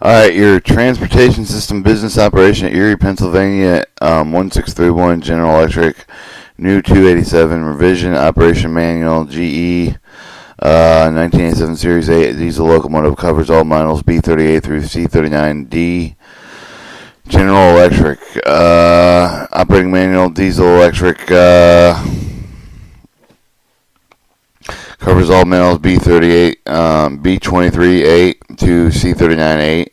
Alright, your transportation system business operation at Erie, Pennsylvania, 1631, General Electric, new 287, revision, operation manual, GE, 1987 Series 8 diesel locomotive, covers all models B38 through C39D. General Electric, operating manual, diesel electric, covers all models B38, B23 to C39 8.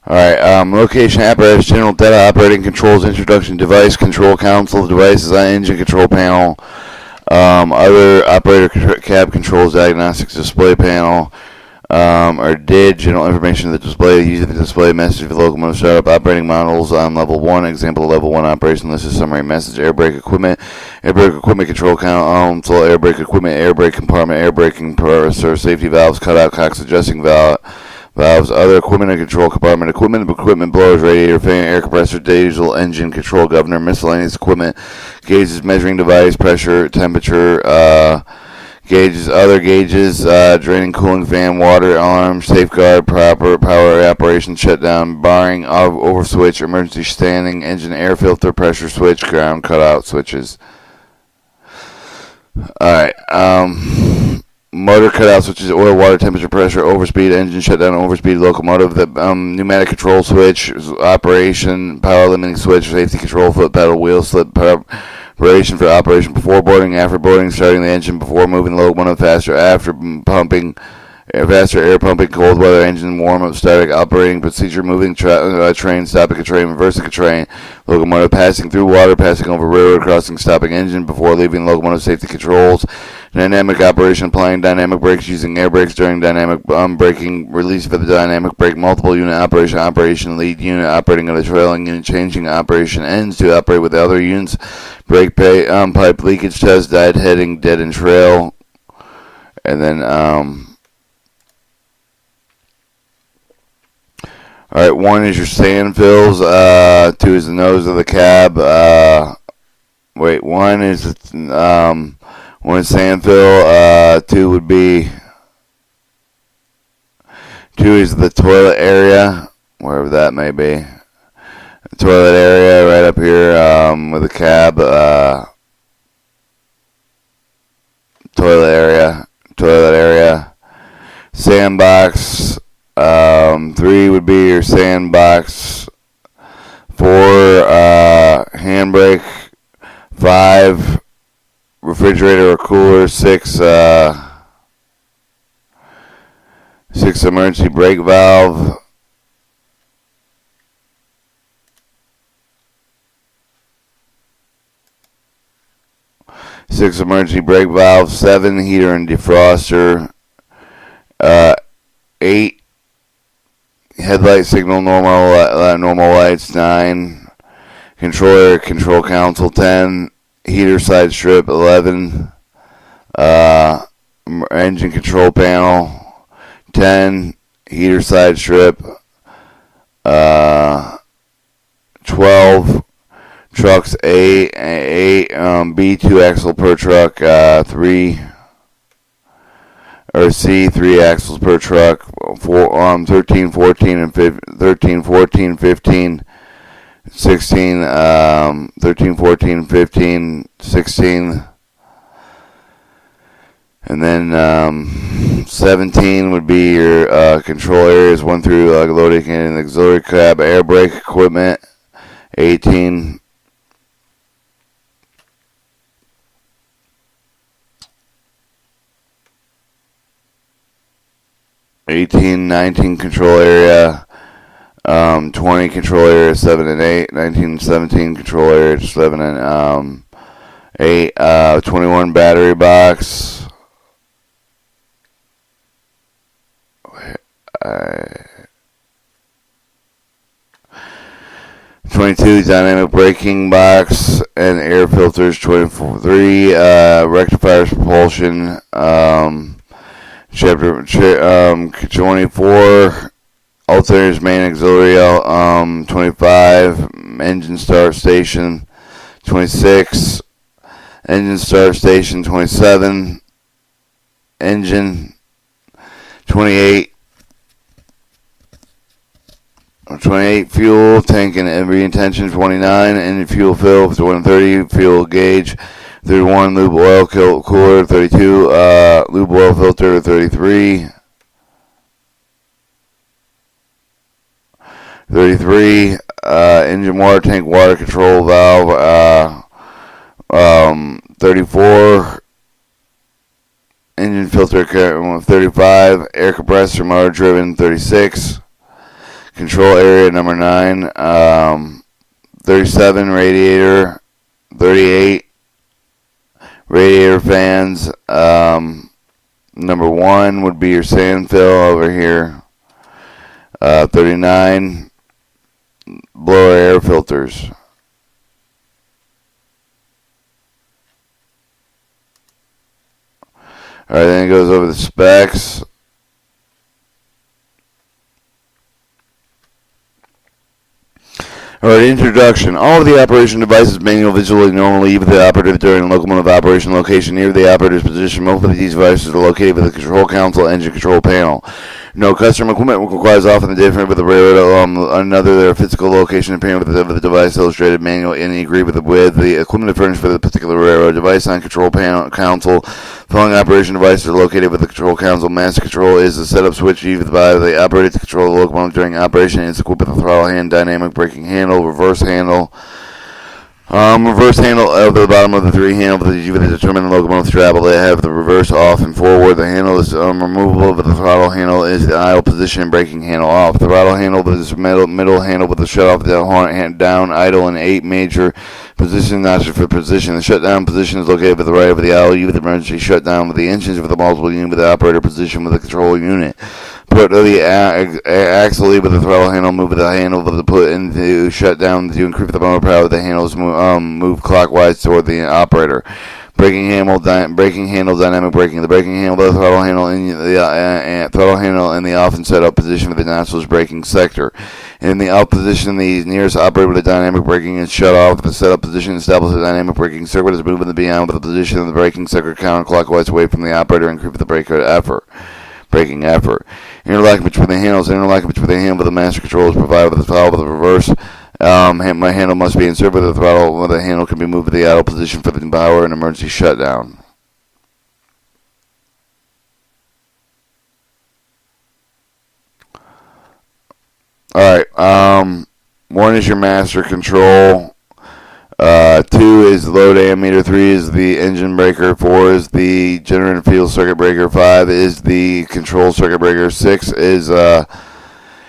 Alright, location apparatus, general data, operating controls, introduction device, control console, devices on engine control panel, other operator cab controls, diagnostics display panel, or DID, general information of the display, using the display message for locomotive startup, operating models on level 1, example of level 1 operation list is summary message, air brake equipment control console, air brake equipment, air brake compartment, air braking compressor, safety valves, cutout, cox adjusting valves, other equipment and control compartment, equipment blowers, radiator fan, air compressor, diesel engine control governor, miscellaneous equipment, gauges, measuring device, pressure, temperature, gauges, other gauges, draining cooling fan, water alarm, safeguard, proper power operation shutdown, barring, over switch, emergency standing, engine air filter, pressure switch, ground cutout switches. Alright, motor cutout switches, oil, water, temperature, pressure, overspeed, engine shutdown, overspeed, locomotive, the pneumatic control switch, operation, power limiting switch, safety control, foot pedal, wheel slip, preparation for operation before boarding, after boarding, starting the engine before moving the locomotive, faster after pumping, faster air pumping, cold weather engine, warm-up, static, operating procedure, moving train, stopping a train, reversing a train, locomotive, passing through water, passing over railroad crossing, stopping engine before leaving locomotive, safety controls, dynamic operation, applying dynamic brakes, using air brakes during dynamic braking, release for the dynamic brake, multiple unit operation, lead unit operating on the trailing unit, changing operation ends to operate with other units, brake pipe leakage test, died heading, dead and trail, and then, alright, 1 is your sand fills, 2 is the nose of the cab, 1 is, 1 is sand fill, 2 would be, 2 is the toilet area, wherever that may be, the toilet area right up here, with the cab, toilet area, sandbox, 3 would be your sandbox, 4, handbrake, 5, refrigerator or cooler, 6, 6 emergency brake valve, 6 emergency brake valve, 7 heater and defroster, 8 headlight signal normal lights, 9 controller control console, 10 heater side strip, 11 engine control panel, 10 heater side strip, 12 trucks, 8 B2 axle per truck, 3 or C 3 axles per truck, 13, 14 and 13, 14, 15, 16, 13, 14, 15, 16, and then 17 would be your control areas 1 through loading and auxiliary cab, air brake equipment, 18, 19 control area, 20 control area 7 and 8, 19, 17 control area 7 and 8, 21 battery box, 22, dynamic braking box and air filters. 23, rectifiers, propulsion. Chapter 24, alternators, main auxiliary. 25, engine start station. 26, engine start station. 27, engine. 28, fuel tank and re-intention. 29, engine fuel fill. 30, fuel gauge. 31, lube oil cooler. 32, lube oil filter. 33, engine water tank water control valve. 34, engine filter. 35, air compressor motor driven. 36, control area number 9. 37, radiator. 38, radiator fans. Number 1 would be your sand fill over here. 39, blower air filters. Alright, then it goes over the specs. Alright, introduction. All of the operation devices manual visually normally leave the operative during locomotive operation location near the operator's position. Most of these devices are located with the control console engine control panel. No custom equipment requires often different with the railroad. Another their physical location and payment with the device illustrated manual and agree with the equipment furnished for the particular railroad device on control panel console. Following operation devices are located with the control console. Master control is the setup switch used by the operator to control the locomotive during operation. It's equipped with a throttle hand, dynamic braking handle, reverse handle. Reverse handle at the bottom of the 3 handle that you determine the locomotive travel. They have the reverse off and forward. The handle is removable, but the throttle handle is the idle position and braking handle off. The throttle handle is middle handle with the shut off down, idle, and 8 major position notches for position. The shutdown position is located with the right of the ILU with emergency shutdown with the engines with the multiple unit with the operator position with the control unit. Put the axle with the throttle handle, move the handle with the put into shutdown to increase the motor power. The handles move clockwise toward the operator. Braking handle, dynamic braking. The braking handle, the throttle handle in the off and set up position with the nostrils braking sector. In the out position, the nearest operator with the dynamic braking is shut off. The setup position establishes the dynamic braking circuit is moving the beyond with the position of the braking circuit counterclockwise away from the operator and increase the braking effort. Interlocking between the handle with the master control is provided with the throttle with the reverse. My handle must be inserted with the throttle where the handle can be moved to the idle position for the power and emergency shutdown. Alright, 1 is your master control. 2 is the low ammeter. 3 is the engine breaker. 4 is the generator field circuit breaker. 5 is the control circuit breaker. 6 is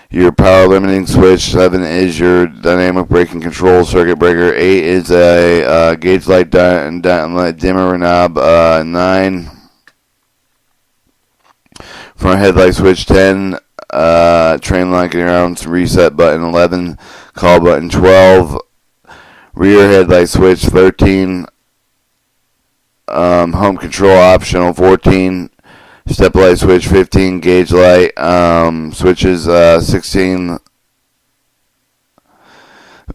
your power limiting switch. 7 is your dynamic braking control circuit breaker. 8 is a gauge light dimmer knob. 9 front headlight switch. 10 train line around reset button. 11 call button. 12 rear headlight switch. 13 home control optional. 14 step light switch. 15 gauge light switches. 16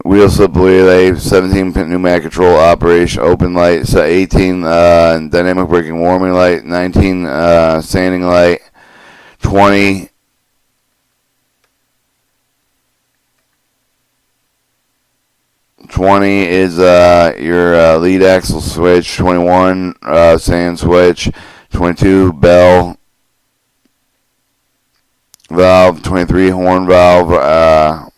wheel slip relay. 17 pneumatic control operation open light. 18 dynamic braking warming light. 19 sanding light. 20 is your lead axle switch. 21 sand switch. 22 bell valve. 23 horn valve.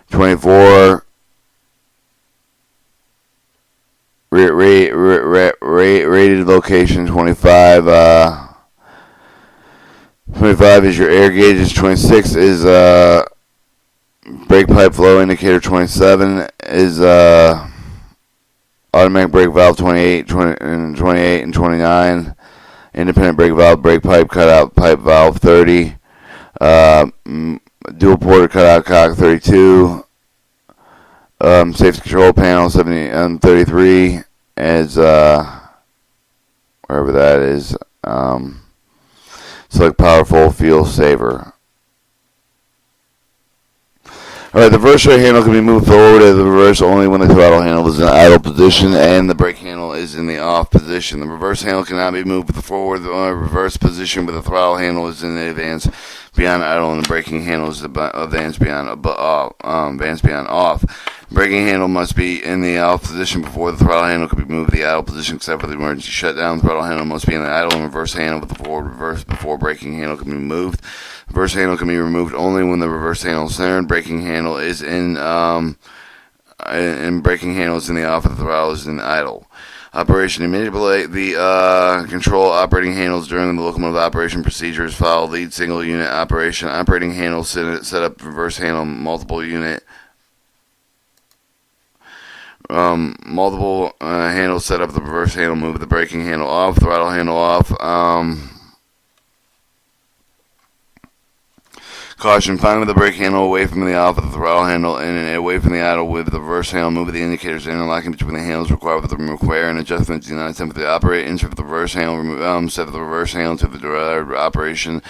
24 rated location. 25 is your air gauges. 26 is brake pipe flow indicator. 27 is automatic brake valve. 28 and 29 independent brake valve, brake pipe, cutout pipe valve. 30 Dual porter cutout cock 32. Safety control panel 33 as wherever that is. Select powerful fuel saver. Alright, the reverse right handle can be moved forward as the reverse only when the throttle handle is in idle position and the brake handle is in the off position. The reverse handle cannot be moved with the forward reverse position, but the throttle handle is in the advance beyond idle and the braking handle is advanced beyond off. The braking handle must be in the off position before the throttle handle can be moved to the idle position except for the emergency shutdown. The throttle handle must be in the idle and reverse handle with the forward reverse before braking handle can be moved. The reverse handle can be removed only when the reverse handle is centered. Braking handle is in braking handle is in the off and the throttle is in idle. Operation to manipulate the control operating handles during the locomotive operation procedures. Follow lead single unit operation. Operating handle set up reverse handle multiple unit. Multiple handles set up the reverse handle. Move the braking handle off. Throttle handle off. Caution, find the brake handle away from the off of the throttle handle and away from the idle with the reverse handle. Move the indicators interlocking between the handles required with the require and adjustment. Do not attempt to operate. Insert the reverse handle. Set the reverse handle to the desired operation.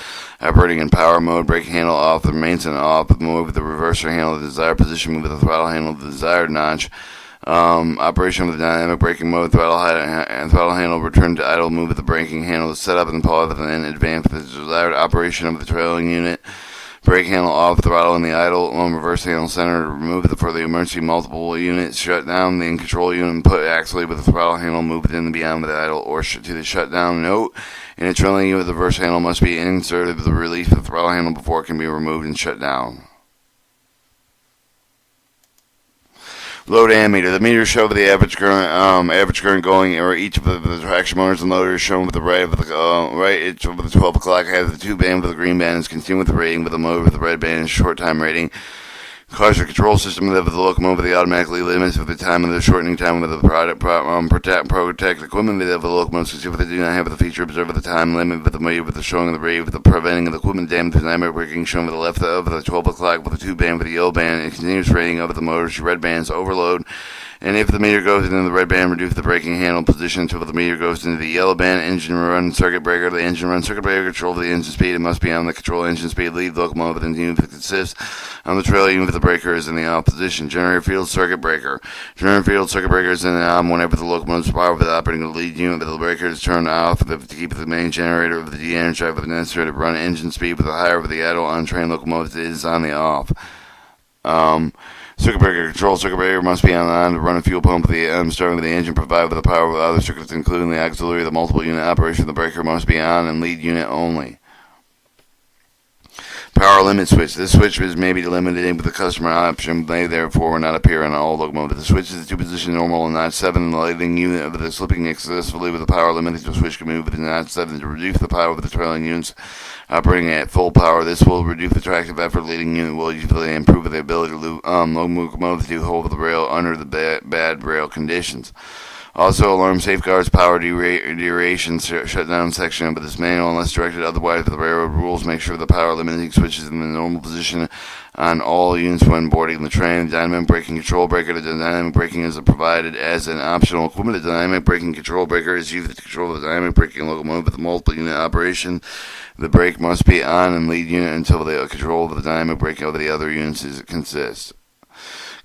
Operating in power mode. Brake handle off. The remains in off. Move the reverser handle to the desired position. Move the throttle handle to the desired notch. Operation with the dynamic braking mode, throttle handle return to idle, move the braking handle to set up and pause and then advance the desired operation of the trailing unit. Brake handle off, throttle in the idle, reverse handle center, remove for the emergency multiple units, shut down the control unit and put axially with the throttle handle, move it in the beyond with the idle or to the shutdown. Note, in a trailing unit, the reverse handle must be inserted with the release of the throttle handle before it can be removed and shut down. Load ammeter. The meter shows the average current going over each of the traction motors and loaders shown with the right of the each of the 12 o'clock has the 2 band with the green band is continued with the rating, with the motor with the red band is short time rating. Cause the control system of the locomotive the automatically limits with the time of the shortening time of the protect equipment of the locomotive if they do not have the feature observe the time limit with the meter with the showing of the rate with the preventing of the equipment damage the dynamic braking shown with the left of the 12 o'clock with the 2 band with the yellow band and continuous rating of the motors red bands overload. And if the meter goes into the red band, reduce the braking handle position until the meter goes into the yellow band. Engine run circuit breaker. The engine run circuit breaker control the engine speed. It must be on the control engine speed. Lead locomotive and unit that consists on the trailer unit. The breaker is in the off position. Generator field circuit breaker. Generator field circuit breaker is in the on whenever the locomotive is powered with operating the lead unit. But the breaker is turned off to keep the main generator of the de-energized with the necessary to run engine speed with the higher of the idle on-train locomotive is on the off. Circuit breaker control. Circuit breaker must be on to run a fuel pump with the starting with the engine provided with the power of other circuits, including the auxiliary. The multiple unit operation. The breaker must be on and lead unit only. Power limit switch. This switch may be limited with the customer option, may therefore not appear on all locomotives. The switch is the 2-position normal and notch 7 in the leading unit of the slipping successfully with the power limit. The switch can move with the notch 7 to reduce the power of the trailing units operating at full power. This will reduce the tractive effort. Leading unit will usually improve the ability to locomotive to hold the rail under the bad rail conditions. Also, alarm safeguards power duration shutdown section of this manual unless directed otherwise. The railroad rules make sure the power limiting switch is in the normal position on all units when boarding the train. The dynamic braking control breaker. The dynamic braking is provided as an optional equipment. The dynamic braking control breaker is used to control the dynamic braking locomotive with a multiple unit operation. The brake must be on and lead unit until the control of the dynamic braking over the other units consists.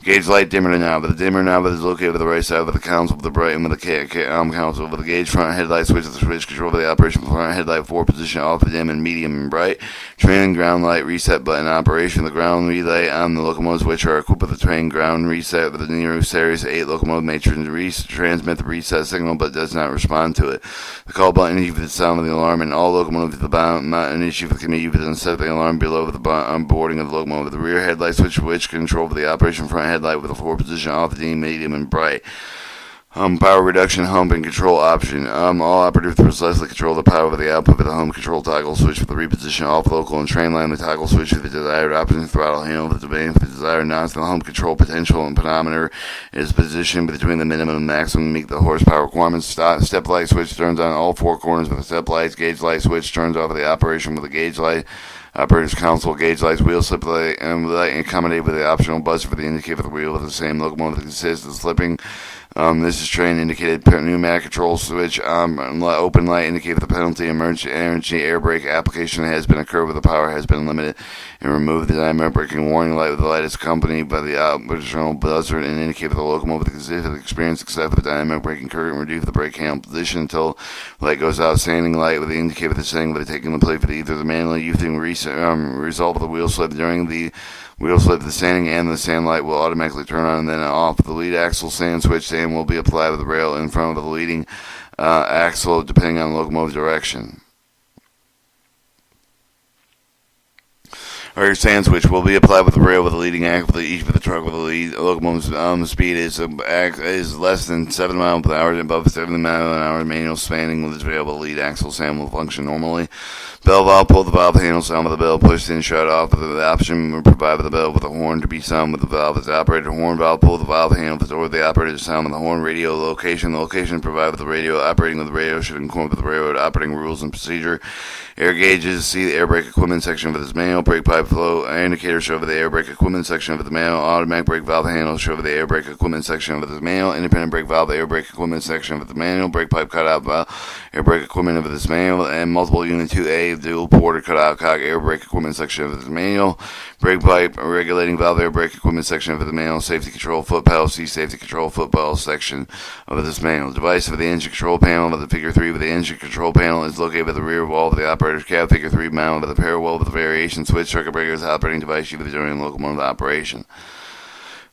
Gauge light dimmer knob. The dimmer knob is located with the right side of the console with the bright and with the console with the gauge front headlight switch. The switch control of the operation front headlight 4 position off the dim and medium and bright. Train and ground light reset button operation. The ground relay on the locomotives which are equipped with the train ground reset with the Nero Series 8 locomotive may transmit the reset signal but does not respond to it. The call button is used for the sound of the alarm and all locomotives the bound not an issue for the committee to set the alarm below the boarding of the locomotive. The rear headlight switch which control of the operation front headlight with a 4 position off the dim, medium, and bright. Power reduction hump and control option. All operators precisely control the power of the output of the home control toggle switch for the reposition off local and train line the toggle switch for the desired option throttle handle the domain for the desired notch. The home control potential and pedometer is positioned between the minimum and maximum to meet the horsepower requirements. Step light switch turns on all four corners with the step lights. Gauge light switch turns off the operation with the gauge light. Operators console gauge lights, wheel slip light, and light accommodate with the optional buzzer for the indicator of the wheel with the same locomotive that consists of slipping. This is train indicated pneumatic control switch. Open light indicate the penalty emergency air brake application has been occurred where the power has been limited, and remove the dynamic braking warning light with the light is accompanied by the optional buzzer and indicate the locomotive experience except for the dynamic braking current and reduce the brake handle position until light goes out. Standing light with the indicator of the setting with taking the plate for the either the manually using result of the wheel slip during the wheel slip, the standing and the stand light will automatically turn on and then off. The lead axle stand switch stand will be applied with the rail in front of the leading axle depending on the locomotive direction. Or your stand switch will be applied with the rail with the leading axle for each of the truck with the lead locomotive's speed is less than 7 miles per hour and above 70 miles an hour. Manual spanning with its available lead axle stand will function normally. Bell valve, pull the valve handle, sound with the bell, push in, shut off with the option provided with the bell with the horn to be sound with the valve is operated. Horn valve, pull the valve handle with the door, the operator sound with the horn. Radio location, the location provided with the radio. Operating with the radio should conform with the railroad operating rules and procedure. Air gauges, see the air brake equipment section of this manual. Brake pipe flow indicator show over the air brake equipment section of the manual. Automatic brake valve handle show over the air brake equipment section of the manual. Independent brake valve, the air brake equipment section of the manual. Brake pipe cutout valve, air brake equipment of this manual, and multiple unit 2A dual porter cutout cock air brake equipment section of this manual. Brake pipe regulating valve air brake equipment section of the manual. Safety control foot pedal, see safety control foot pedal section of this manual. Device for the engine control panel of the figure 3 with the engine control panel is located at the rear wall of the operator's cab. Figure 3 mounted with the parallel with the variation switch circuit breakers operating device used during locomotive operation.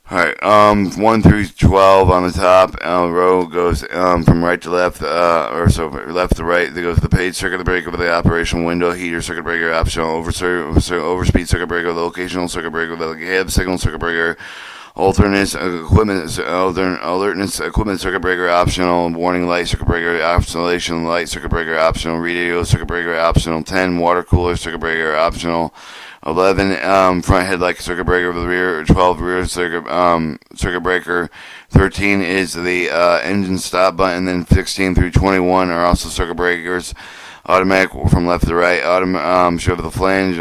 Alright, 1 through 12 on the top row goes from right to left, left to right. They go to the page circuit breaker with the operational window, heater circuit breaker, optional overspeed circuit breaker, locational circuit breaker with the cab signal circuit breaker, alertness equipment circuit breaker, optional warning light circuit breaker, oscillation light circuit breaker, optional radio circuit breaker, optional 10 water cooler circuit breaker, optional 11 front headlight circuit breaker with the rear, 12 rear circuit breaker, 13 is the engine stop button, then 16 through 21 are also circuit breakers. Automatic from left to right. Show the flange.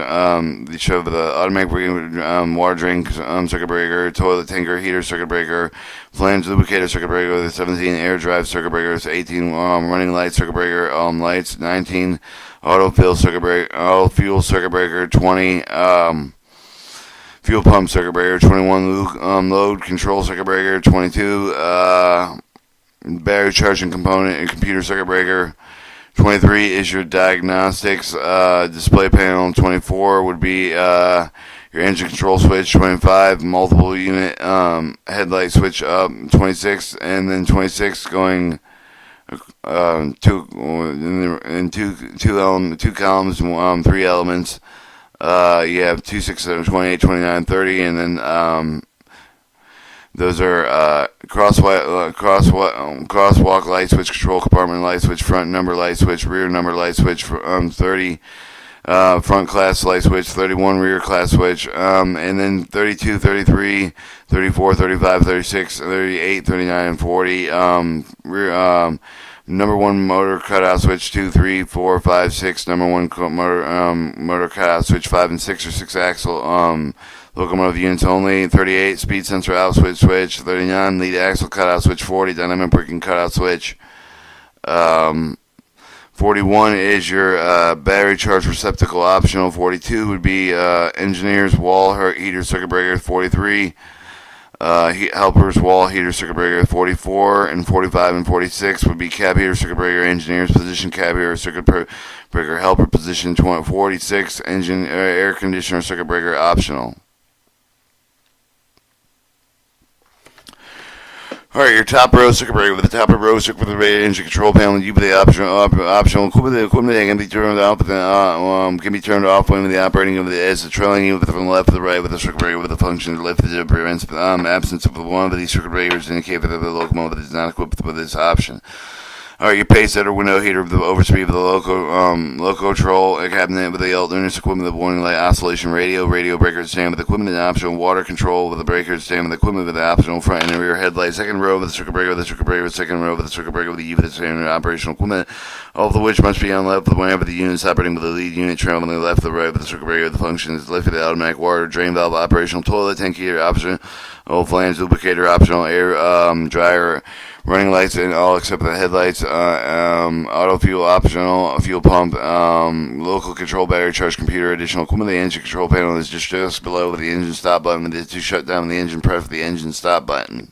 Show the automatic braking, water drain circuit breaker, toilet tanker heater circuit breaker, flange lubricator circuit breaker with 17 air drive circuit breakers, 18 running light circuit breaker lights, 19 auto fuel circuit breaker, 20 fuel pump circuit breaker, 21 load control circuit breaker, 22 battery charging component and computer circuit breaker. 23 is your diagnostics display panel. 24 would be your engine control switch. 25 multiple unit headlight switch up. 26 and then 26 going two columns, 3 elements. You have 2, 6, 7, 28, 29, 30, and then those are crosswalk light switch, control compartment light switch, front number light switch, rear number light switch, 30 front class light switch, 31 rear class switch, and then 32, 33, 34, 35, 36, 38, 39, and 40 rear number 1 motor cutout switch, 2, 3, 4, 5, 6 number 1 motor cutout switch, 5 and 6 or 6 axle locomotive units only. 38 speed sensor out switch, 39 lead axle cutout switch, 40 dynamic braking cutout switch, 41 is your battery charge receptacle optional. 42 would be engineer's wall heater circuit breaker. 43 helper's wall heater circuit breaker. 44 and 45 and 46 would be cab heater circuit breaker, engineer's position cab heater circuit breaker helper position. 46 engine air conditioner circuit breaker optional. Alright, your top row circuit breaker with the top row circuit with the radio engine control panel. You put the optional equipment. The equipment that can be turned off. Can be turned off when the operating of the as the trailing unit from the left to the right with the circuit breaker with the function to lift that prevents absence of one of these circuit breakers indicate that the locomotive is not equipped with this option. Alright, your pace setter, window heater, the overspeed of the loco control cabinet with the alternate equipment, the warning light, oscillation radio breaker stand with equipment and optional water control with the breaker stand with equipment with the optional front and rear headlight, second row with the circuit breaker second row with the circuit breaker with the standard operational equipment, all of which must be on left whenever the unit is operating with the lead unit traveling to the left or right with the circuit breaker. The function is lifted the automatic water drain valve, operational toilet tank heater, optional flange lubricator, optional air dryer, running lights and all except for the headlights, auto fuel, optional fuel pump, local control battery charge computer, additional equipment. The engine control panel is just below the engine stop button. To shut down the engine, press the engine stop button.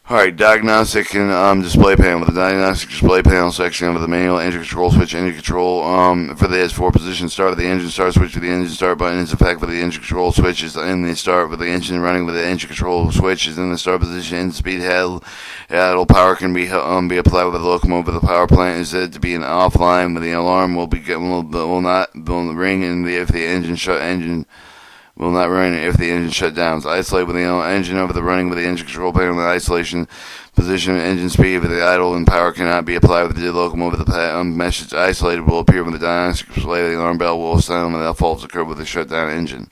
Alright, diagnostic and display panel. With the diagnostic display panel section of the manual engine control switch, engine control for the S4 position start with the engine start switch with the engine start button is effect with the engine control switch is in the start with the engine running with the engine control switch is in the start position. In speed idle power can be applied with the locomotive. The power plant is said to be an offline, but the alarm will not ring if the engine will not run if the engine shut down. Isolate with the engine over the running with the engine control panel. The isolation position engine speed with the idle and power cannot be applied with the locomotive. The message isolated will appear when the diagnostic display. The alarm bell will sound when the faults occur with the shutdown engine.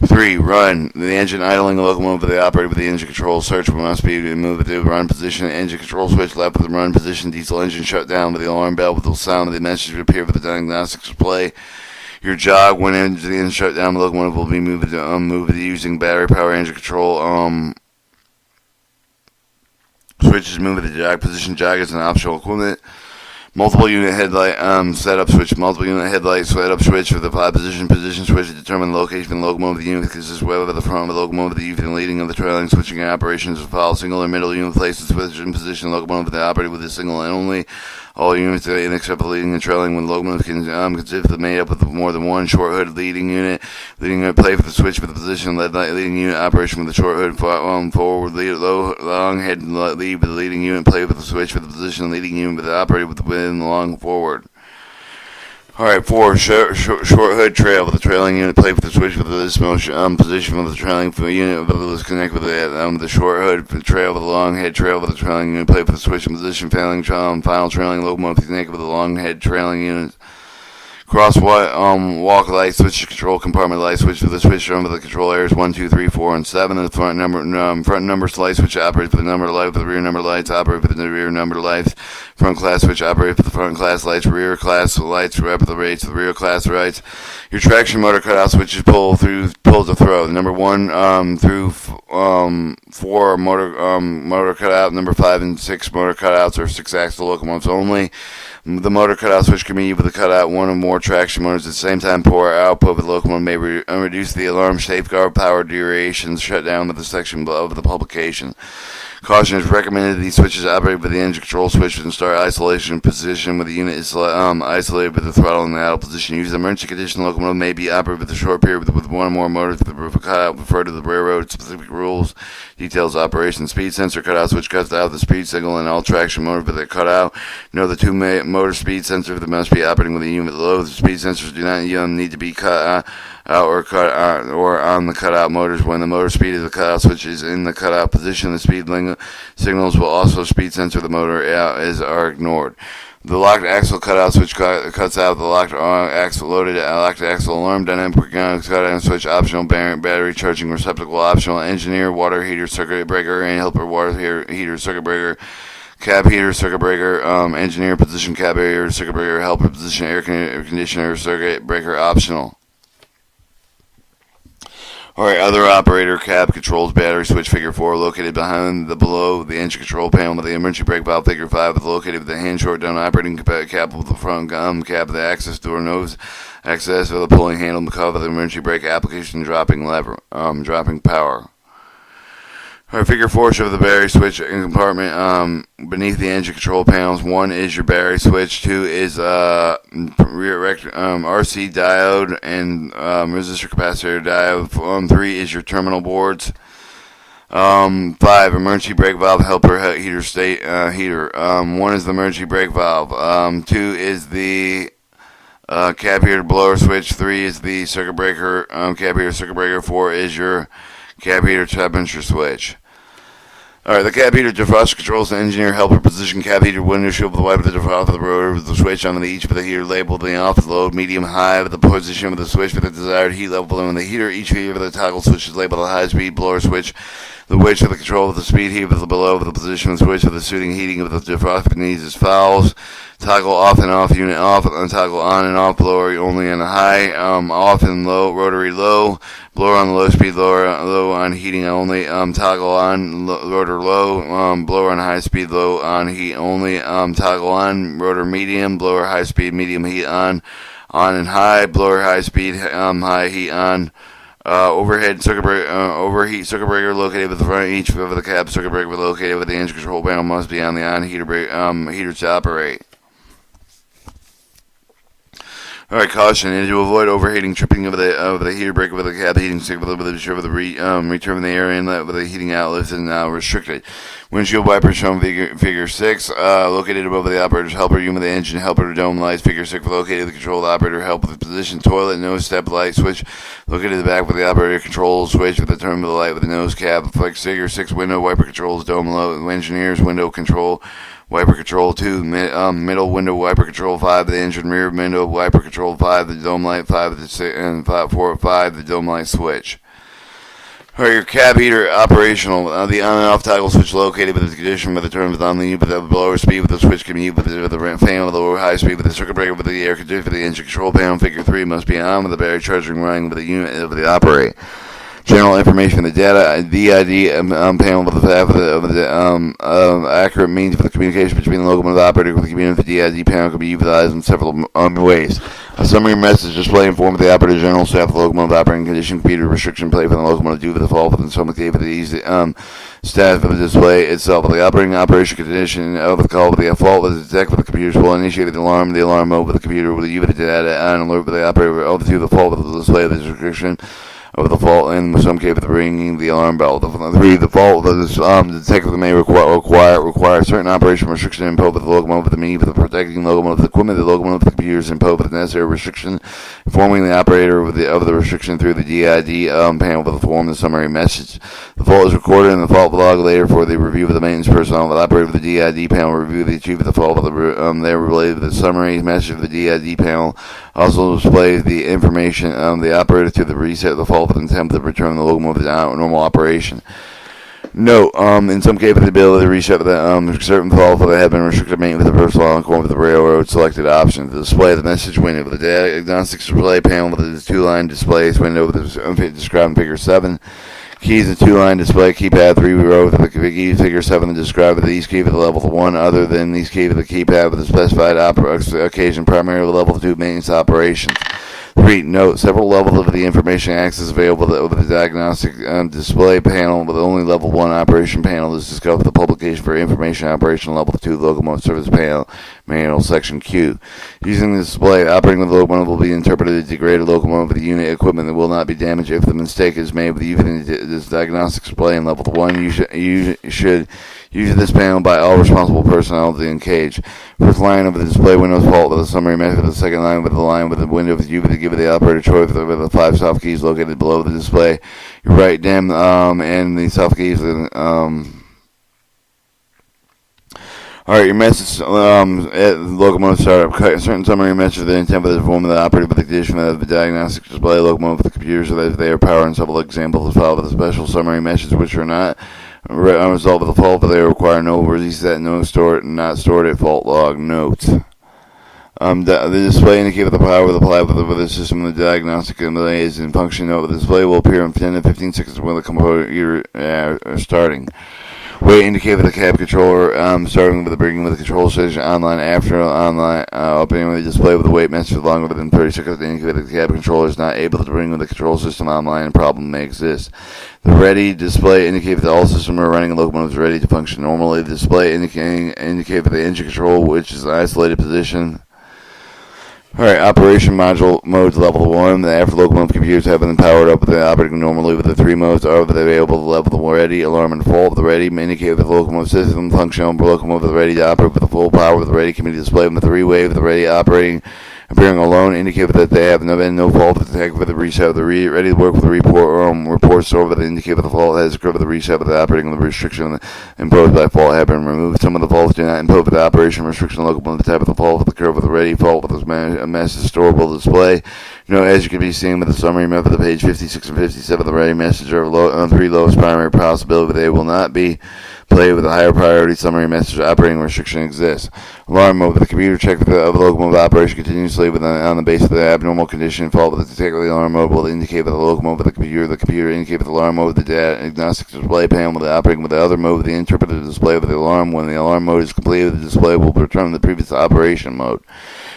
3. Run. The engine idling the locomotive with the operator with the engine control search must be moved to the run position. Engine control switch left with the run position. Diesel engine shut down with the alarm bell with the sound of the message appear with the diagnostic display. Your jog when into the engine shut down, the locomotive will be moved using battery power engine control. Switches move the jog position. Jog is an optional equipment. Multiple unit headlight setup switch. Multiple unit headlight setup switch for the 5 position switch to determine the location of the locomotive of the unit. This is whether the front of the locomotive, the unit, and leading of the trailing switching operations will follow single or middle unit place the switch in position. The locomotive of the operator with a single and only. All units except for leading and trailing when the locomotive can consist made up of more than one short hood leading unit. Leading unit play for the switch for the position led by leading unit operation with the short hood forward lead long head lead with the leading unit play for the switch for the position leading unit with the operator with the wind long forward. Alright, 4. Short hood trail with the trailing unit play for the switch with this motion position with the trailing unit with connect with the short hood trail with the long head trail with the trailing unit play for the switch position final trailing locomotive connect with the long head trailing unit. Cross walk light switch control compartment light switch with the switch with the control areas 1, 2, 3, 4, and 7. And the front number light switch operates for the number light with the rear number lights operate for the rear number lights. Front class switch operate for the front class lights. Rear class lights operates the rear class lights. Your traction motor cutout switches pull to throw. Number 1 through 4 motor cutout. Number 5 and 6 motor cutouts are 6-axle locomotives only. The motor cutout switch can be used with the cutout one or more traction motors at the same time. Power output of the locomotive may reduce the alarm, safeguard power durations, shut down with the section of the publication. Caution is recommended these switches operate with the engine control switch and start isolation position when the unit is isolated with the throttle in the idle position. Use the emergency condition locomotive may be operated with a short period with one or more motors with the cutout. Refer to the railroad specific rules. Details operation. Speed sensor cutout switch cuts out the speed signal and all traction motors with a cutout. Know the 2 motor speed sensor that must be operating with the unit low. The speed sensors do not need to be cut out or on the cutout motors. When the motor speed of the cutout switch is in the cutout position, the speed signals will also speed sensor the motor are ignored. The locked axle cutout switch cuts out the locked axle loaded locked axle alarm. Dynamic cutout switch optional. Battery charging receptacle optional. Engineer water heater circuit breaker and helper water heater circuit breaker. Cab heater circuit breaker. Engineer position cab heater circuit breaker. Helper position air conditioner circuit breaker optional. Alright, other operator cab controls battery switch figure 4 located below the engine control panel with the emergency brake valve figure 5 is located with the hand short down operating cap with the front cap of the access door nose access of the pulling handle because of the emergency brake application dropping lever dropping power. Alright, figure 4 shows the battery switch compartment beneath the engine control panels. 1 is your battery switch, 2 is rear RC diode and resistor capacitor diode, 3 is your terminal boards. 5, emergency brake valve helper heater state heater. 1 is the emergency brake valve. 2 is the cap heater blower switch. 3 is the circuit breaker, cap heater circuit breaker. 4 is your cap heater temperature switch. Alright, the cap heater defroster controls the engineer helper position cap heater window shield with the wiper, the defroster of the rotor with the switch on each of the heater labeled the off, low, medium, high with the position of the switch for the desired heat level on the heater. Each heater with the toggle switch is labeled the high speed blower switch. The which for the control of the speed heat with the below with the position of the switch for the suiting heating of the defroster needs is fouls. Toggle off and off unit off, toggle on and off blower only on the high, off and low, rotary low, blower on the low speed, low on heating only, toggle on, rotor low, blower on high speed, low on heat only, toggle on, rotor medium, blower high speed, medium heat on and high, blower high speed, high heat on. Overhead circuit breaker, overheat circuit breaker located with the front each of the cab circuit breaker located with the engine control panel must be on the on heater to operate. Alright, caution, and to avoid overheating, tripping of the heater breaker with the cab heating stick with the return of the air inlet with the heating outlet is now restricted. Windshield wipers shown figure 6, located above the operator's helper unit with the engine helper dome lights. Figure 6 located the control of the operator help with the position toilet nose step light switch located at the back with the operator control switch with the turn of the light with the nose cap. Figure 6 window wiper controls dome low engineers window control. Wiper control 2, middle window wiper control 5, the engine rear window wiper control 5, the dome light 5, and 4, 5, the dome light switch. Alright, your cab heater operational. The on and off toggle switch located with the condition with the turn with on the with the lower speed with the switch can be with the fan with the lower high speed with the circuit breaker with the air conditioner for the engine control panel. Figure 3 must be on with the battery charging running with the unit of the operate. General information, the data, DID panel with the accurate means for the communication between the locomotive operator with the community. The DID panel can be utilized in several ways. A summary message display informs the operator general staff of the locomotive operating condition, computer restriction play for the locomotive due to the fault within some case for the easy staff of the display itself. The operation condition of the call with the fault with the detect with the computers will initiate the alarm mode with the computer with the UV data on alert with the operator of the fault with the display of the restriction of the fault, and in some case with ringing the alarm bell. The fault of the detective may require certain operation restriction imposed with the locomotive, the means for the protecting locomotive equipment, the locomotive the computers imposed with the necessary restriction, informing the operator of the restriction through the DID panel with the form the summary message. The fault is recorded in the fault log later for the review of the maintenance personnel. The operator of the DID panel review the achievement of the fault of they were related to the summary message of the DID panel. Also displays the information the operator to the reset of the fault with an attempt to return the locomotive to normal operation. Note, in some cases, the ability to reset the certain fault that have been restricted maintenance with the personnel and according with the railroad selected option. The display of the message window with the diagnostics display panel with the two-line displays window with the described in figure 7. Keys, the two-line display keypad, 3 rows with the key figure 7 described with these keys at the level 1. Other than these keys with the keypad with the specified occasion, primarily level 2 maintenance operations. 3. Note, several levels of the information access available over the diagnostic display panel, with only level 1 operation panel is discussed with the publication for information operation level 2 locomotive service panel manual section Q. Using the display, operating with the locomotive will be interpreted to degrade a locomotive with the unit equipment that will not be damaged if the mistake is made with using this diagnostic display in level 1. You should use this panel by all responsible personnel to engage. First line of the display windows fault with a summary method. The second line with the line with the window with you to give the operator choice with the 5 soft keys located below the display. Your right dim and the soft keys. Alright, your message at locomotive startup. Certain summary message the intent of the form of the operator with the condition of the diagnostic display locomotive with the computer so that they are power and several examples as followed with a special summary message which are not a result of the fault, but they require no reset, no stored, not stored at fault log. Note. The display indicates the power of the applied with the system. The diagnostic delay is in function. Note the display will appear in 10 to 15 seconds when the computer starting. Wait indicate with the cab controller starting with the bringing with the control station online after opening the display with the wait message longer than 30 seconds to indicate that the cab controller is not able to bring with the control system online and problem may exist. The ready display indicates that all systems are running and locomotives ready to function normally. The display indicate that the engine control which is an isolated position Alright, operation module modes level 1. The after locomotive computers have been powered up with the operating normally with the 3 modes are available to level the ready, alarm, and fault with the ready, indicate with the locomotive system, functional locomotive with the ready to operate with the full power with the ready can be displayed with the 3-way with the ready operating appearing alone, indicate that they have no fault with the detect with the reset of the ready to work with the report store with the indicate that the fault has occurred with the reset with the operating with the restriction imposed by fault have been removed. Some of the faults do not impose with the operation restriction local the type of the fault with the curve with the ready fault with a message storable display. As you can be seen with the summary method of page 56 and 57 the ready message are 3 lowest primary possibility they will not be played with a higher priority summary message operating restriction exists. Alarm mode with the computer check with the locomotive operation continuously on the basis of the abnormal condition fault with the particular alarm mode will indicate with the locomotive with the computer indicate with the alarm mode with the data agnostic display panel with the operating with the other mode with the interpreted display with the alarm. When the alarm mode is completed, the display will return to the previous operation mode.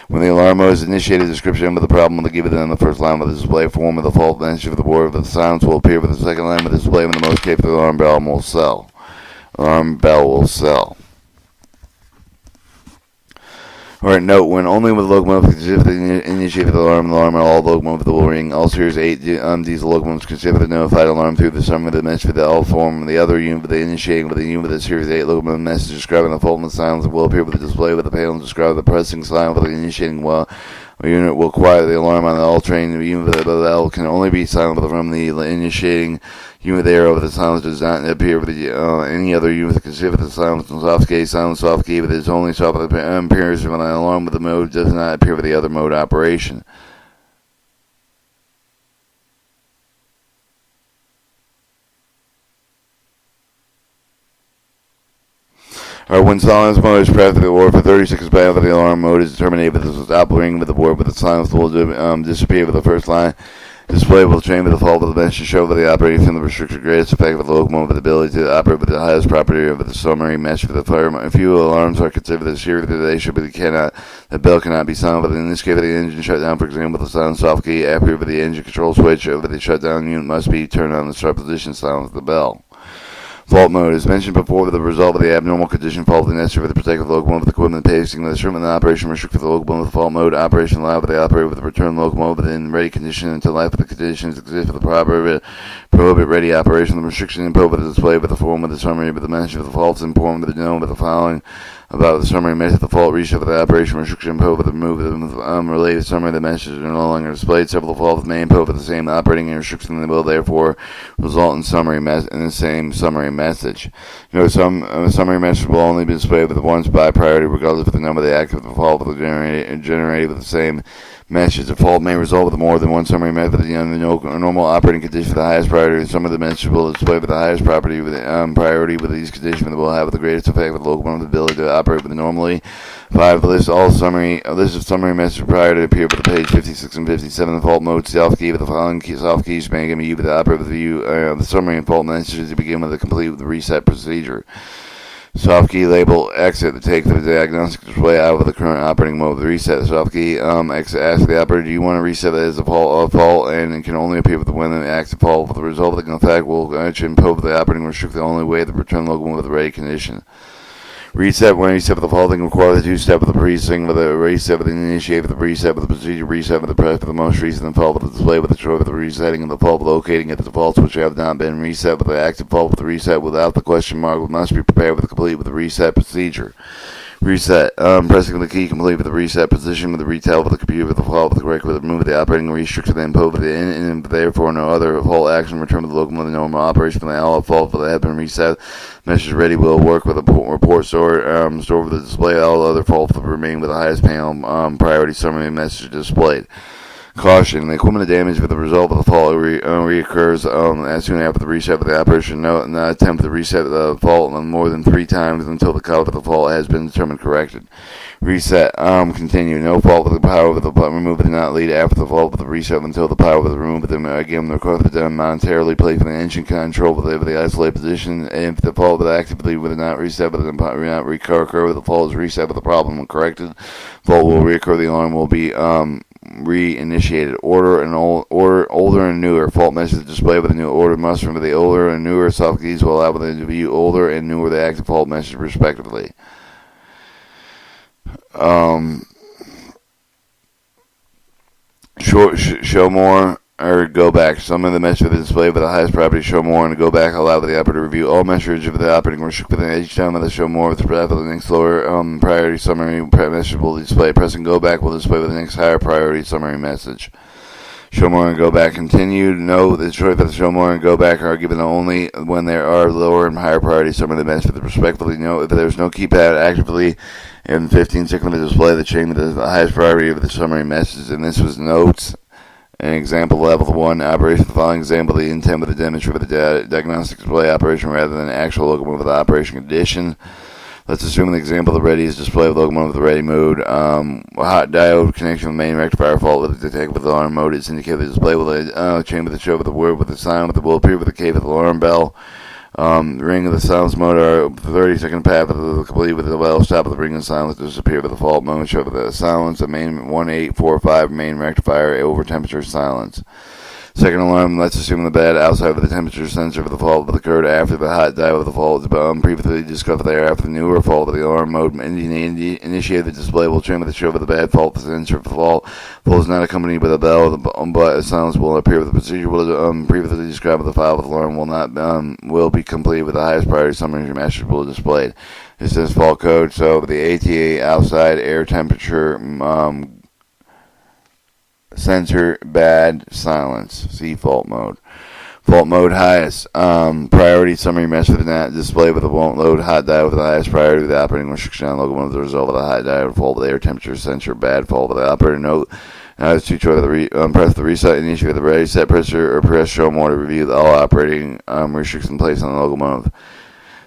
When the alarm mode is initiated, description of the problem will give it on the first line with the display form of the fault message of the board with the sounds will appear with the second line with the display when the most capable alarm bell will sell. Alarm bell will sell. Alright, note, when only with locomotives initiate the alarm all locomotives will ring. All Series 8 diesel locomotives consider the notified alarm through the summary of the message for the L form. The other unit with the initiating with the unit with the Series 8 locomotive message describing the fault and the silence will appear with the display with the panel describing the pressing silent with the initiating while the unit will quiet the alarm on the all train. The unit with the L can only be silent from the initiating unit there with the silence does not appear with any other unit that consider the silence and soft key. Silence soft key with its only soft appearance when the alarm with the mode does not appear with the other mode operation. Or when silence mode is pressed or for 30 seconds after the alarm mode is terminated, with the stop ringing with the board with the silence will disappear with the first line. Display will change with the fault of the bench to show that the operating from the restricted greatest effect of the locomotive with the ability to operate with the highest property of the summary mesh for the fire. If few alarms are considered as serious that they should be the bell cannot be silent, but in this case the engine shutdown, for example, the silent soft key after the engine control switch over the shutdown unit must be turned on the start position silence the bell. Fault mode, as mentioned before, with the result of the abnormal condition fault necessary for the protective locomotive equipment pacing the instrument and operation restrict for the locomotive fault mode operation allowed with the operator with the return locomotive in ready condition until life of the conditions exist for the prohibit ready operation. The restriction imposed with the display with the form of the summary with the mention of the faults informed with the known with the following about the summary method the fault reset for the operation restriction imposed with the remove of related summary the messages are no longer displayed. Several faults may impose with the same operating and restriction and will therefore result in the same summary message. Some summary message will only be displayed with once by priority regardless of the number of the active fault generated with the same message. The fault may result with more than one summary method. The normal operating condition for the highest priority. Some of the messages will display with the highest priority with these conditions that will have the greatest effect with the locomotive ability to operate with normally. 5. List of summary messages prior to appear with the page 56 and 57. The fault mode soft key with the following soft keys may be used with the operator with the view the summary and fault messages to begin with the complete with the reset procedure. Soft key label exit to take the diagnostic display out of the current operating mode. The reset soft key exit ask the operator, do you want to reset it as a fault and it can only appear with when the active fault. With the result of the effect will impose the operating restrict the only way the return locomotive with the ready condition. Reset when reset with the faulting require the two-step with the pre-sync with the reset with the initiate with the reset with the procedure reset with the press for the most recent fault with the display with the control with the resetting of the fault locating at the defaults which have not been reset with the active fault with the reset without the question mark must be prepared with the complete with the reset procedure. Reset. Pressing the key complete with the reset position with the retell with the computer with the fault with the correct with the remove the operating restriction then impose with the and therefore no other fault action return with the locomotive normal operation from the all fault for the have been reset. Message ready will work with a report store with the display. All other faults will remain with the highest panel priority summary message displayed. Caution: the equipment damage with the result of the fault reoccurs as soon after the reset of the operation. Not attempt to reset the fault more than 3 times until the cause of the fault has been determined corrected. Reset. Continue. No fault with the power with the removal did not lead after the fault with the reset until the power with the removal. Again, the request done monetarily placed in the engine control with the isolated position. And if the fault with actively would not reset, but not reoccur with the fault is reset with the problem corrected, fault will reoccur. The alarm will be reinitiated. Older and newer fault message display with the new order must remember the older and newer soft keys will allow them to view older and newer the active fault message respectively. show more or go back. Some of the message of the display for the highest priority show more and go back allow the operator to review all message of the operating restrict within each time of the show more with the breath of the next lower priority summary message will display. Pressing go back will display with the next higher priority summary message. Show more and go back continued. Note that choice for the show more and go back are given only when there are lower and higher priority summary messages. Respectively, note if there is no keypad actively in 15 seconds of the display, the change of the highest priority of the summary message. And this was notes. An example level 1 operation. The following example, the intent of the demonstration for the diagnostic display operation rather than actual locomotive of the operation condition. Let's assume the example of the ready is display of locomotive with the ready mode. Hot diode connection with main rectifier fault with the detect with alarm mode. It's indicated the display with a chamber that show with the word with the sign with the will appear with the K with the alarm bell. Ring of the silence motor, 30-second path with the complete with the well stop of the ring of silence disappear with the fault mode show with the silence. The main 1845 main rectifier over temperature silence. Second alarm, let's assume the bad outside of the temperature sensor for the fault that occurred after the hot diode of the fault is previously discovered there after the newer fault of the alarm mode initiated the display will change with the show of the bad fault the sensor for the fault. Fault is not accompanied with a bell, but a silence will appear with the procedure will previously described with the file of the alarm will not will be complete with the highest priority summary message will displayed. It says fault code, so the ATA outside air temperature sensor bad silence. See fault mode. Fault mode highest priority summary message with not display with the won't load hot diode with the highest priority with the operating restriction on locomotive the result of the hot diode fault with air temperature sensor bad fault with the operator note. Now it's to choice press the reset initiate with the ready set pressure or press show more to review all operating restrictions placed on the locomotive.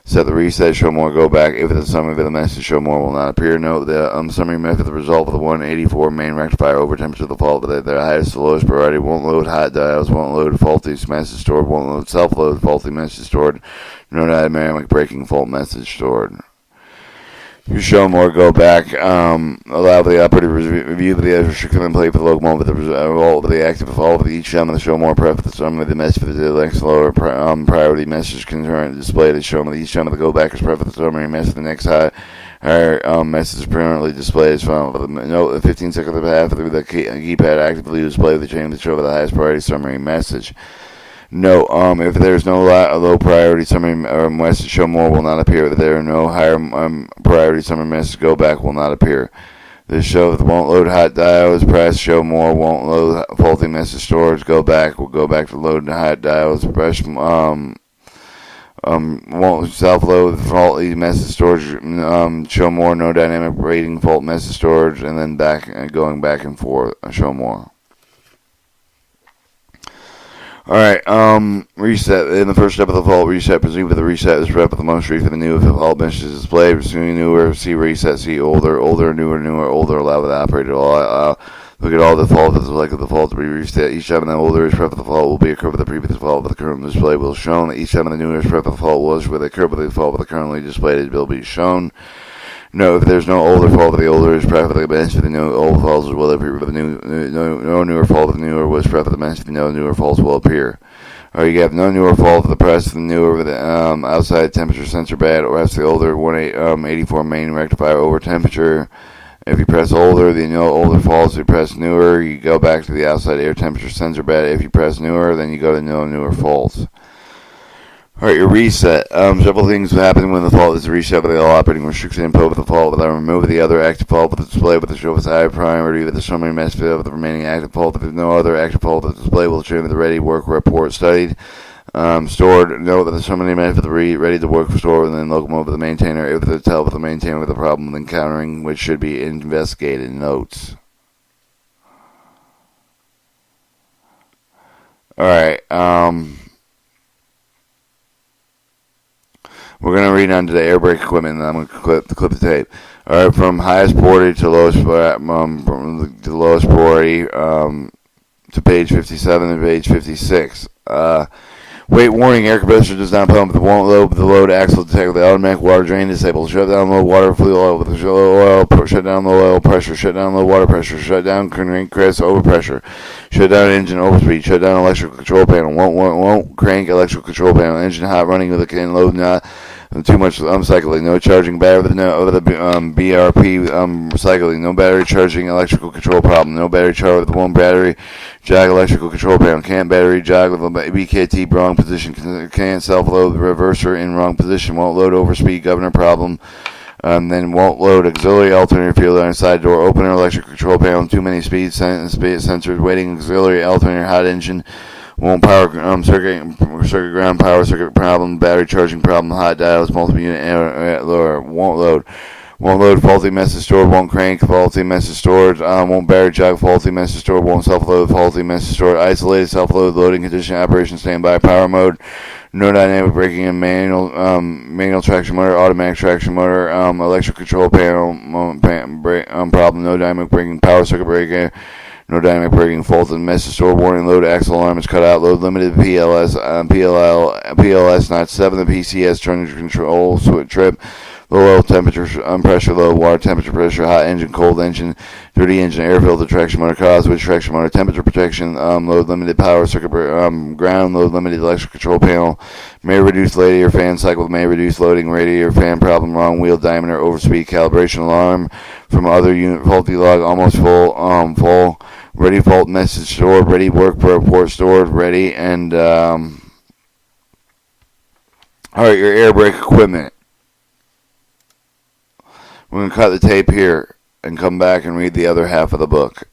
Set the reset, show more, go back. If the summary of the message, show more will not appear. Note the summary method, the result of the 184 main rectifier over temperature of the fault, that their highest to lowest priority won't load hot diodes, won't load faulty message stored, won't load self-load faulty message stored, no dynamic breaking fault message stored. You show more, go back, allow the operator to review the restriction and play for the locomotive with the result of the active fault with each time of the show more prep the summary of the message for the next lower priority message concurrent display to show each time of the go back is prep the summary message the next higher message is permanently displayed as follows. Note the 15 seconds of half through the keypad actively display the chain to show the highest priority summary message. No, if there's no low priority summary message, show more will not appear. If there are no higher priority summary message, go back will not appear. This show that won't load hot diodes, press show more, won't load faulty message storage, go back, will go back to load hot diodes, press won't self-load faulty message storage, show more, no dynamic rating fault message storage, and then going back and forth, show more. Alright, reset. In the first step of the fault, reset. Presume that the reset is rep of the most read for the new if the fault message is displayed. Presuming newer, see reset, see older, newer, older, allow the operator to look at all the fault as like the fault to be reset. Each time the older is prep of the fault will be occurred with the previous fault, but the current display will shown. Each time the newer is prep of the fault was with the curve of the fault, but the currently displayed will be shown. No, if there's no older fault of the older is prep of the bench for the new old faults will appear with the no newer fault of the newer was prep of the bench for the newer faults will appear. Or you have no newer fault of the press of the newer with the outside temperature sensor bad, or else the older 184 main rectifier over temperature. If you press older, the older faults. If you press newer, you go back to the outside air temperature sensor bad. If you press newer, then you go to newer faults. Alright, your reset. Several things happen when the fault is reset with the all operating restriction input with the fault. Without remove the other active fault with the display with the show with high priority with the summary message with the remaining active fault. If there's no other active fault, the display will show with the ready work report studied. Stored. Note that the summary message with the ready to work stored and then locomotive with the maintainer. If the tell with the maintainer with the problem encountering which should be investigated. Notes. Alright, we're going to read on to the air brake equipment, and I'm going to clip the tape. All right, from highest priority to lowest priority to page 57 and page 56. Wait warning, air compressor does not pump. It won't load the load axle detect the automatic water drain disabled. Shut down low water fluid oil with low oil. Shut down low oil pressure. Shut down low water pressure. Shut down crank press overpressure. Shut down engine overspeed. Shut down electrical control panel. Won't crank electrical control panel. Engine hot running with a can load not Too much cycling, no charging battery over the BRP cycling, no battery charging electrical control problem, no battery charge with one battery jog electrical control panel, can't battery jog with a BKT wrong position, can't self-load the reverser in wrong position, won't load overspeed governor problem, then won't load auxiliary alternator field on side door, opener electric control panel, too many speed sensors, waiting auxiliary alternator hot engine, won't power circuit ground power circuit problem, battery charging problem, hot dials, multiple unit error, lower, won't load, faulty message stored, won't crank, faulty message stored, won't battery jog, faulty message stored, won't self-load, faulty message stored, isolated self-load, loading condition, operation standby, power mode, no dynamic braking and manual traction motor, automatic traction motor, electric control panel, problem, no dynamic braking, power circuit breaker, no dynamic braking, faulted message store, warning, load, axle alarm is cut out, load limited, PLS, not 7, the PCS, turn control, switch trip, low temperature, pressure, low water temperature, pressure, hot engine, cold engine, dirty engine, air filter, traction motor, cause, which traction motor, temperature protection, load limited, power circuit, ground, load limited, electric control panel, may reduce radiator fan cycle, may reduce loading, radiator fan problem, wrong wheel diameter, overspeed, calibration alarm, from other unit, faulty log, almost full, ready fault message stored, ready work report stored, ready, and, alright, your air brake equipment. We're going to cut the tape here and come back and read the other half of the book.